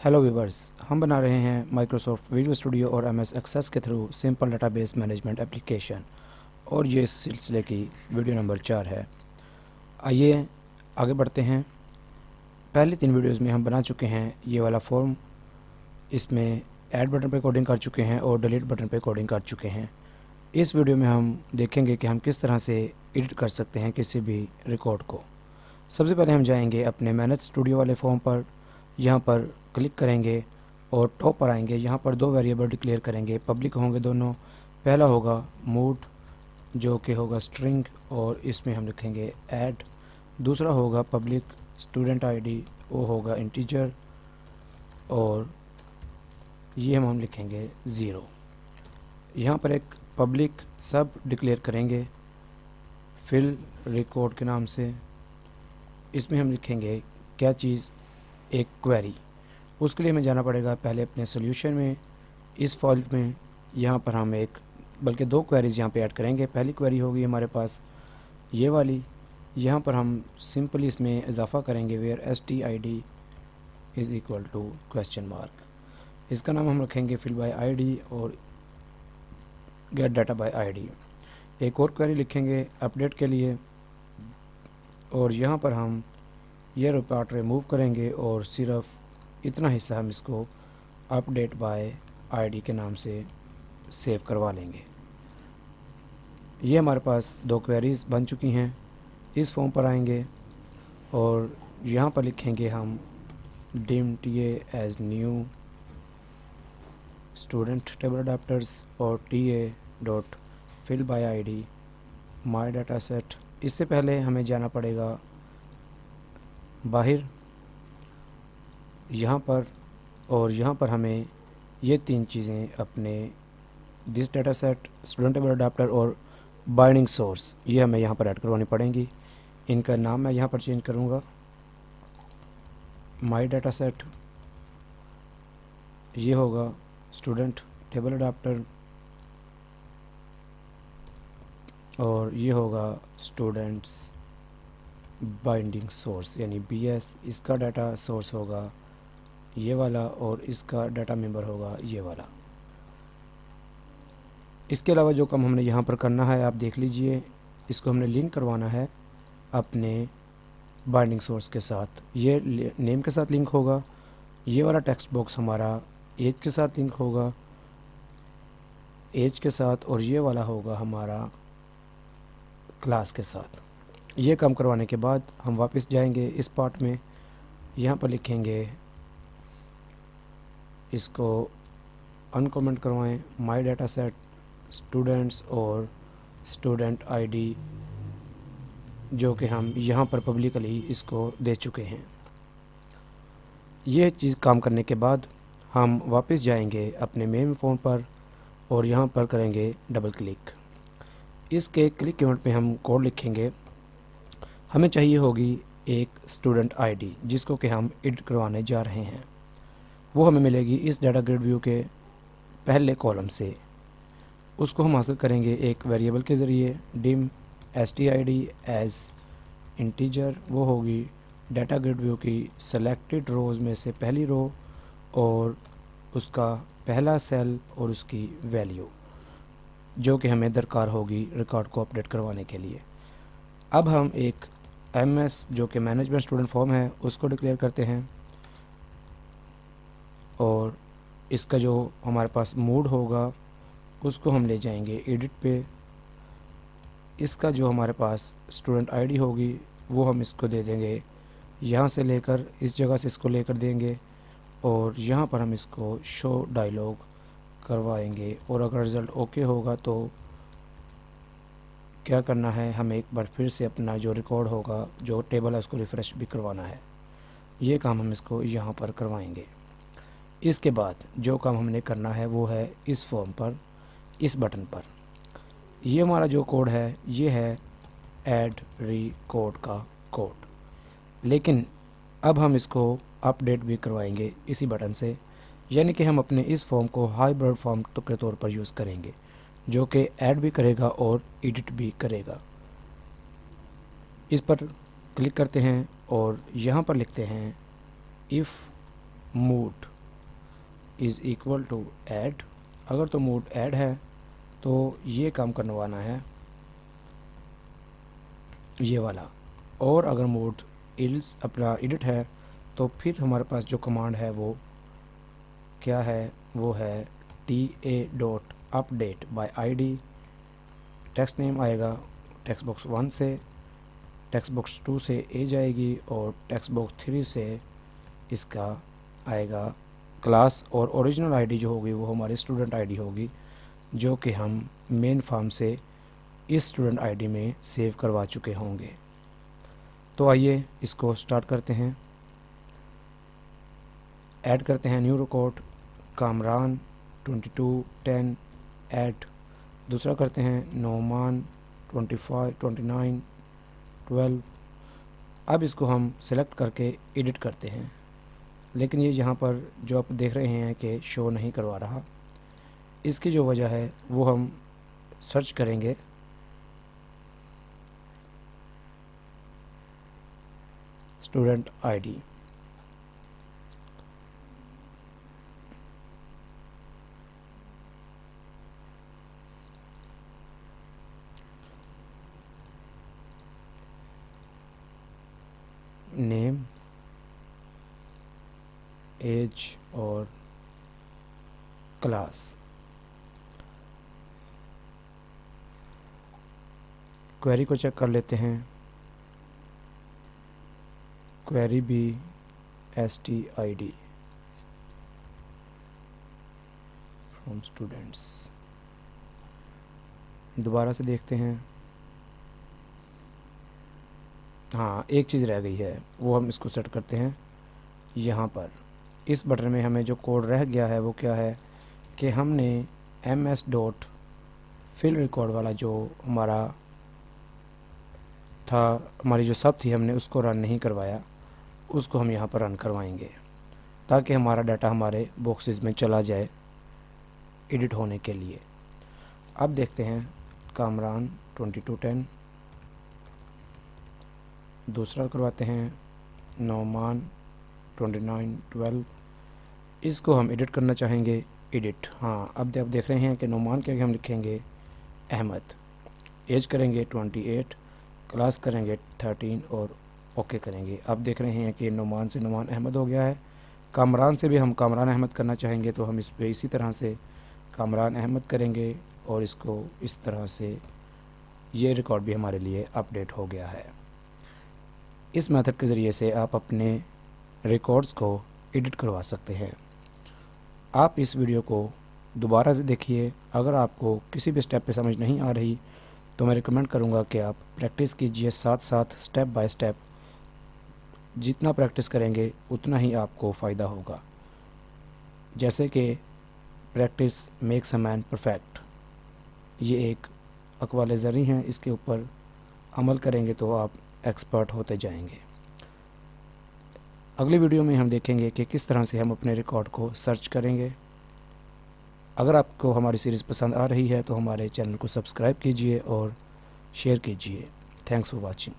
Hello viewers, हम बना रहे हैं माइक्रोसॉफ्ट विजुअल स्टूडियो और एमएस एक्सेस के through simple database management application और ये इस सिलसिले की वीडियो नंबर 4 है। आइए आगे बढ़ते हैं। पहले 3 वीडियोस में हम बना चुके हैं ये वाला फॉर्म। इसमें ऐड बटन पे कोडिंग कर चुके हैं और डिलीट बटन पे कोडिंग कर चुके हैं। इस वीडियो में हम देखेंगे कि हम किस तरह से एडिट कर सकते हैं किसी भी रिकॉर्ड को। सबसे पहले हम जाएंगे अपने मैनेज स्टूडियो वाले फॉर्म पर। यहाँ पर क्लिक करेंगे और टॉप पर आएंगे। यहाँ पर 2 वेरिएबल डिक्लेयर करेंगे, पब्लिक होंगे दोनों। पहला होगा मूड जो कि होगा स्ट्रिंग और इसमें हम लिखेंगे ऐड। दूसरा होगा पब्लिक स्टूडेंट आईडी, वो होगा इंटीजर और ये हम लिखेंगे 0। यहाँ पर एक पब्लिक सब डिक्लेयर करेंगे फिल रिकॉर्ड के नाम से। इसमें हम लिखेंगे क्या चीज़, एक क्वेरी। उसके लिए हमें जाना पड़ेगा पहले अपने सोल्यूशन में, इस फाइल में। यहाँ पर हम एक बल्कि 2 क्वेरीज यहाँ पे ऐड करेंगे। पहली क्वेरी होगी हमारे पास ये वाली। यहाँ पर हम सिंपली इसमें इजाफा करेंगे where stid is equal to question mark. इसका नाम हम रखेंगे फिल बाय आईडी और गेट डाटा बाय आईडी। एक और क्वेरी लिखेंगे अपडेट के लिए और यहाँ पर हम ये पार्ट रिमूव करेंगे और सिर्फ इतना हिस्सा हम इसको अपडेट बाय आईडी के नाम से सेव करवा लेंगे। ये हमारे पास 2 क्वेरीज बन चुकी हैं। इस फॉर्म पर आएंगे और यहाँ पर लिखेंगे हम dim TA as new student table adapters और TA dot fill by ID my data set. इससे पहले हमें जाना पड़ेगा बाहर यहाँ पर, और यहाँ पर हमें ये 3 चीज़ें अपने this data set, student table adapter और बाइंडिंग सोर्स, ये हमें यहाँ पर ऐड करवानी पड़ेंगी। इनका नाम मैं यहाँ पर चेंज करूँगा माई डाटा सेट, ये होगा स्टूडेंट टेबल अडाप्टर और ये होगा स्टूडेंट्स बाइंडिंग सोर्स यानी BS। इसका डाटा सोर्स होगा ये वाला और इसका डाटा मेंबर होगा ये वाला। इसके अलावा जो काम हमने यहाँ पर करना है आप देख लीजिए। इसको हमने लिंक करवाना है अपने बाइंडिंग सोर्स के साथ। ये नेम के साथ लिंक होगा, ये वाला टेक्स्ट बॉक्स हमारा एज के साथ लिंक होगा, एज के साथ, और ये वाला होगा हमारा क्लास के साथ। ये काम करवाने के बाद हम वापस जाएंगे इस पार्ट में। यहाँ पर लिखेंगे इसको अनकमेंट करवाएं माई डाटा सेट स्टूडेंट्स और स्टूडेंट आईडी, जो कि हम यहाँ पर पब्लिकली इसको दे चुके हैं। ये चीज़ काम करने के बाद हम वापस जाएंगे अपने मेन फ़ोन पर और यहाँ पर करेंगे डबल क्लिक। इसके क्लिक इवेंट पे हम कोड लिखेंगे। हमें चाहिए होगी एक स्टूडेंट आईडी जिसको कि हम एडिट करवाने जा रहे हैं। वो हमें मिलेगी इस डाटा ग्रिड व्यू के पहले कॉलम से। उसको हम हासिल करेंगे एक वेरिएबल के ज़रिए डिम stid एज इंटीजर। वो होगी डाटा ग्रिड व्यू की सेलेक्टेड रोज़ में से पहली रो और उसका पहला सेल और उसकी वैल्यू जो कि हमें दरकार होगी रिकॉर्ड को अपडेट करवाने के लिए। अब हम एक MS जो कि मैनेजमेंट स्टूडेंट फॉर्म है उसको डिक्लेयर करते हैं और इसका जो हमारे पास मूड होगा उसको हम ले जाएंगे एडिट पे। इसका जो हमारे पास स्टूडेंट आईडी होगी वो हम इसको दे देंगे, यहाँ से लेकर इस जगह से इसको लेकर देंगे और यहाँ पर हम इसको शो डायलॉग करवाएंगे। और अगर रिज़ल्ट ओके होगा तो क्या करना है, हमें एक बार फिर से अपना जो रिकॉर्ड होगा जो टेबल है उसको रिफ़्रेश भी करवाना है। ये काम हम इसको यहाँ पर करवाएंगे। इसके बाद जो काम हमने करना है वो है इस फॉर्म पर, इस बटन पर। ये हमारा जो कोड है ये है ऐड रिकॉर्ड का कोड, लेकिन अब हम इसको अपडेट भी करवाएंगे इसी बटन से। यानी कि हम अपने इस फॉर्म को हाइब्रिड फॉर्म के तौर पर यूज़ करेंगे जो कि ऐड भी करेगा और एडिट भी करेगा। इस पर क्लिक करते हैं और यहाँ पर लिखते हैं if mode is equal to add. अगर तो मूड ऐड है तो ये काम करवाना है ये वाला, और अगर मूड इल्स अपना एडिट है तो फिर हमारे पास जो कमांड है वो क्या है, वो है ta.update by id। Text name आएगा टेक्स्ट बॉक्स 1 से, टेक्स्ट बॉक्स 2 से ए जाएगी और टेक्स्ट बॉक्स 3 से इसका आएगा क्लास, और ओरिजिनल आईडी जो होगी वो हमारी स्टूडेंट आईडी होगी, जो कि हम मेन फॉर्म से इस स्टूडेंट आईडी में सेव करवा चुके होंगे। तो आइए इसको स्टार्ट करते हैं। ऐड करते हैं न्यू रिकॉर्ड कामरान 2210 ऐड। दूसरा करते हैं नोमान 25 29 12। अब इसको हम सेलेक्ट करके एडिट करते हैं, लेकिन ये यहाँ पर जो आप देख रहे हैं कि शो नहीं करवा रहा, इसकी जो वजह है वो हम सर्च करेंगे। स्टूडेंट आईडी, नेम, एज और क्लास। क्वेरी को चेक कर लेते हैं। क्वेरी भी stid फ्रॉम स्टूडेंट्स। दोबारा से देखते हैं। हाँ, एक चीज़ रह गई है, वो हम इसको सेट करते हैं। यहाँ पर इस बटन में हमें जो कोड रह गया है वो क्या है कि हमने ms.fill रिकॉर्ड वाला जो हमारा था, हमारी जो सब थी, हमने उसको रन नहीं करवाया, उसको हम यहाँ पर रन करवाएंगे ताकि हमारा डाटा हमारे बॉक्सेस में चला जाए एडिट होने के लिए। अब देखते हैं कामरान 2210। दूसरा करवाते हैं नोमान 2912। इसको हम एडिट करना चाहेंगे, एडिट। हाँ, अब आप देख रहे हैं कि नोमान के आगे हम लिखेंगे अहमद, एज करेंगे 28, क्लास करेंगे 13 और ओके करेंगे। अब देख रहे हैं कि नोमान से नोमान अहमद हो गया है। कामरान से भी हम कामरान अहमद करना चाहेंगे तो हम इस पे इसी तरह से कामरान अहमद करेंगे और इसको इस तरह से, ये रिकॉर्ड भी हमारे लिए अपडेट हो गया है। इस मेथड के ज़रिए से आप अपने रिकॉर्ड्स को एडिट करवा सकते हैं। आप इस वीडियो को दोबारा से देखिए। अगर आपको किसी भी स्टेप पे समझ नहीं आ रही तो मैं रिकमेंड करूँगा कि आप प्रैक्टिस कीजिए साथ साथ, स्टेप बाय स्टेप। जितना प्रैक्टिस करेंगे उतना ही आपको फ़ायदा होगा। जैसे कि practice makes a man perfect, ये एक अक़वाल ज़री हैं, इसके ऊपर अमल करेंगे तो आप एक्सपर्ट होते जाएंगे। अगली वीडियो में हम देखेंगे कि किस तरह से हम अपने रिकॉर्ड को सर्च करेंगे। अगर आपको हमारी सीरीज़ पसंद आ रही है तो हमारे चैनल को सब्सक्राइब कीजिए और शेयर कीजिए। Thanks for watching.